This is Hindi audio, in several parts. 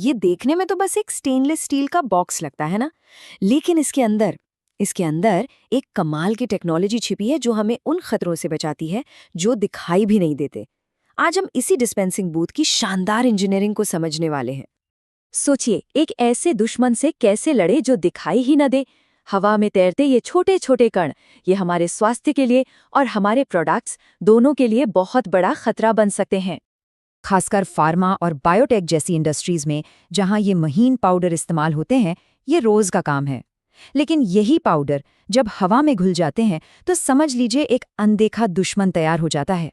ये देखने में तो बस एक स्टेनलेस स्टील का बॉक्स लगता है ना, लेकिन इसके अंदर एक कमाल की टेक्नोलॉजी छिपी है जो हमें उन खतरों से बचाती है जो दिखाई भी नहीं देते। आज हम इसी डिस्पेंसिंग बूथ की शानदार इंजीनियरिंग को समझने वाले हैं। सोचिए, एक ऐसे दुश्मन से कैसे लड़े जो दिखाई ही न दे। हवा में तैरते ये छोटे छोटे कण, ये हमारे स्वास्थ्य के लिए और हमारे प्रोडक्ट्स दोनों के लिए बहुत बड़ा खतरा बन सकते हैं। खासकर फार्मा और बायोटेक जैसी इंडस्ट्रीज में, जहां ये महीन पाउडर इस्तेमाल होते हैं, ये रोज का काम है। लेकिन यही पाउडर जब हवा में घुल जाते हैं तो समझ लीजिए एक अनदेखा दुश्मन तैयार हो जाता है।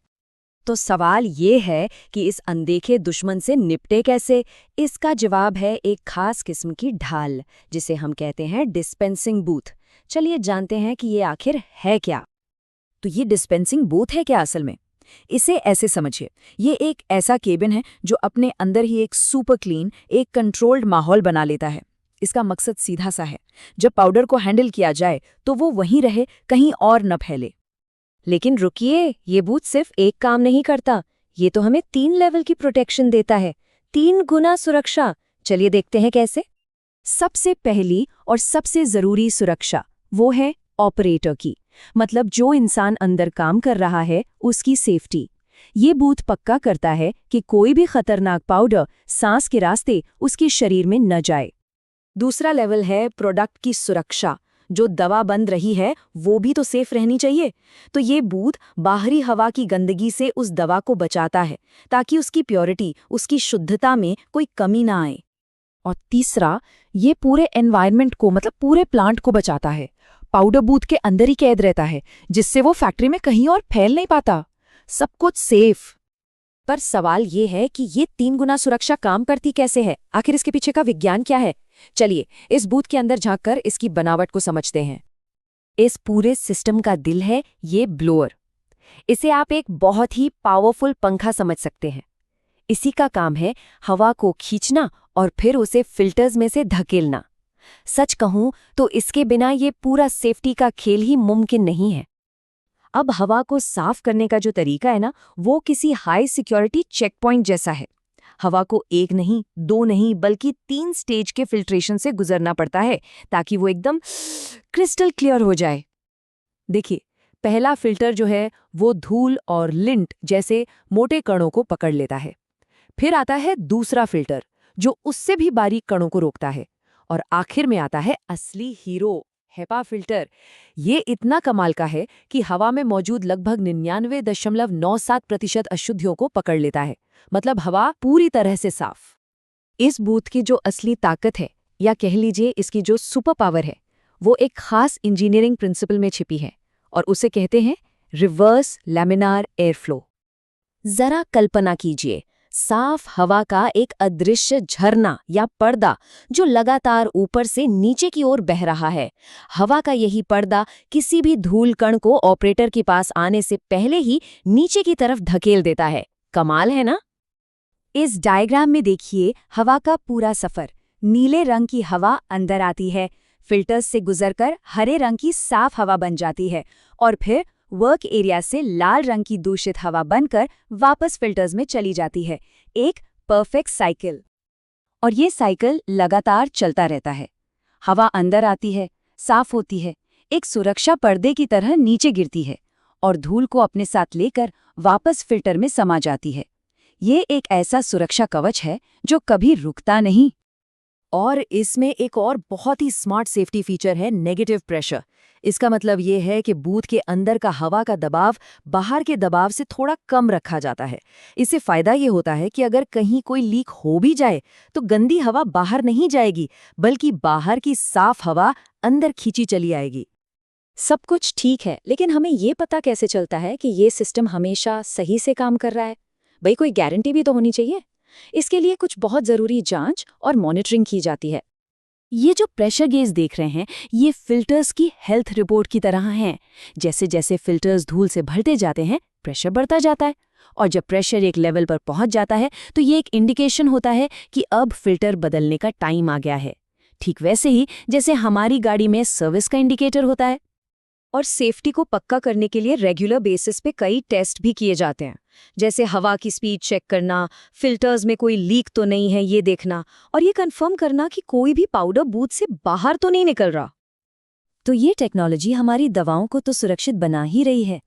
तो सवाल ये है कि इस अनदेखे दुश्मन से निपटे कैसे। इसका जवाब है एक खास किस्म की ढाल, जिसे हम कहते हैं डिस्पेंसिंग बूथ। चलिए जानते हैं कि ये आखिर है क्या। तो ये डिस्पेंसिंग बूथ है क्या असल में? इसे ऐसे समझिए, ये एक ऐसा केबिन है जो अपने अंदर ही एक सुपर क्लीन, एक कंट्रोल्ड माहौल बना लेता है। इसका मकसद सीधा सा है, जब पाउडर को हैंडल किया जाए तो वो वहीं रहे, कहीं और न फैले। लेकिन रुकिए, ये बूथ सिर्फ एक काम नहीं करता, ये तो हमें 3 लेवल की प्रोटेक्शन देता है, 3 गुना सुरक्षा। चलिए देखते हैं कैसे। सबसे पहली और सबसे जरूरी सुरक्षा वो है ऑपरेटर की, मतलब जो इंसान अंदर काम कर रहा है उसकी सेफ्टी। ये बूथ पक्का करता है कि कोई भी खतरनाक पाउडर सांस के रास्ते उसके शरीर में न जाए। दूसरा लेवल है प्रोडक्ट की सुरक्षा। जो दवा बंद रही है वो भी तो सेफ रहनी चाहिए, तो ये बूथ बाहरी हवा की गंदगी से उस दवा को बचाता है ताकि उसकी प्योरिटी, उसकी शुद्धता में कोई कमी ना आए। और तीसरा, ये पूरे एनवायरनमेंट को, मतलब पूरे प्लांट को बचाता है। पाउडर बूथ के अंदर ही कैद रहता है, जिससे वो फैक्ट्री में कहीं और फैल नहीं पाता। सब कुछ सेफ। पर सवाल ये है कि ये 3 गुना सुरक्षा काम करती कैसे है? आखिर इसके पीछे का विज्ञान क्या है? चलिए इस बूथ के अंदर झांककर इसकी बनावट को समझते हैं। इस पूरे सिस्टम का दिल है ये ब्लोअर। इसे आप एक बहुत ही पावरफुल पंखा समझ सकते हैं। इसी का काम है हवा को खींचना और फिर उसे फिल्टर्स में से धकेलना। सच कहूं तो इसके बिना ये पूरा सेफ्टी का खेल ही मुमकिन नहीं है। अब हवा को साफ करने का जो तरीका है ना, वो किसी हाई सिक्योरिटी चेक पॉइंट जैसा है। हवा को 1 नहीं, 2 नहीं, बल्कि 3 स्टेज के फिल्ट्रेशन से गुजरना पड़ता है ताकि वो एकदम क्रिस्टल क्लियर हो जाए। देखिए, पहला फिल्टर जो है वो धूल और लिंट जैसे मोटे कणों को पकड़ लेता है। फिर आता है दूसरा फिल्टर जो उससे भी बारीक कणों को रोकता है। और आखिर में आता है असली हीरो, हेपा फिल्टर। ये इतना कमाल का है कि हवा में मौजूद लगभग 99.97% अशुद्धियों को पकड़ लेता है, मतलब हवा पूरी तरह से साफ। इस बूथ की जो असली ताकत है, या कह लीजिए इसकी जो सुपर पावर है, वो एक खास इंजीनियरिंग प्रिंसिपल में छिपी है और उसे कहते हैं रिवर्स लैमिनार एयर फ्लो। जरा कल्पना कीजिए, साफ हवा का एक अदृश्य झरना या पर्दा जो लगातार ऊपर से नीचे की ओर बह रहा है। हवा का यही पर्दा किसी भी धूल कण को ऑपरेटर के पास आने से पहले ही नीचे की तरफ धकेल देता है। कमाल है ना? इस डायग्राम में देखिए हवा का पूरा सफर। नीले रंग की हवा अंदर आती है, फिल्टर्स से गुजरकर हरे रंग की साफ हवा बन जाती है और फिर वर्क एरिया से लाल रंग की दूषित हवा बनकर वापस फिल्टर्स में चली जाती है। एक परफेक्ट साइकिल। और ये साइकिल लगातार चलता रहता है। हवा अंदर आती है, साफ होती है, एक सुरक्षा पर्दे की तरह नीचे गिरती है और धूल को अपने साथ लेकर वापस फिल्टर में समा जाती है। ये एक ऐसा सुरक्षा कवच है जो कभी रुकता नहीं। और इसमें एक और बहुत ही स्मार्ट सेफ्टी फीचर है नेगेटिव प्रेशर। इसका मतलब ये है कि बूथ के अंदर का हवा का दबाव बाहर के दबाव से थोड़ा कम रखा जाता है। इससे फायदा ये होता है कि अगर कहीं कोई लीक हो भी जाए तो गंदी हवा बाहर नहीं जाएगी, बल्कि बाहर की साफ हवा अंदर खींची चली आएगी। सब कुछ ठीक है, लेकिन हमें ये पता कैसे चलता है कि ये सिस्टम हमेशा सही से काम कर रहा है? भाई कोई गारंटी भी तो होनी चाहिए। इसके लिए कुछ बहुत जरूरी जांच और मॉनिटरिंग की जाती है। ये जो प्रेशर गेज देख रहे हैं, ये फिल्टर्स की हेल्थ रिपोर्ट की तरह हैं। जैसे जैसे फिल्टर्स धूल से भरते जाते हैं, प्रेशर बढ़ता जाता है और जब प्रेशर एक लेवल पर पहुंच जाता है तो ये एक इंडिकेशन होता है कि अब फिल्टर बदलने का टाइम आ गया है। ठीक वैसे ही जैसे हमारी गाड़ी में सर्विस का इंडिकेटर होता है। और सेफ्टी को पक्का करने के लिए रेगुलर बेसिस पे कई टेस्ट भी किए जाते हैं, जैसे हवा की स्पीड चेक करना, फिल्टर्स में कोई लीक तो नहीं है ये देखना, और ये कंफर्म करना कि कोई भी पाउडर बूथ से बाहर तो नहीं निकल रहा। तो ये टेक्नोलॉजी हमारी दवाओं को तो सुरक्षित बना ही रही है,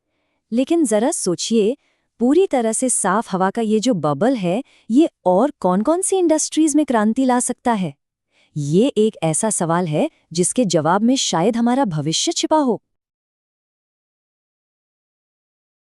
लेकिन जरा सोचिए, पूरी तरह से साफ हवा का ये जो बबल है, ये और कौन-कौन सी इंडस्ट्रीज में क्रांति ला सकता है? ये एक ऐसा सवाल है जिसके जवाब में शायद हमारा भविष्य छिपा हो।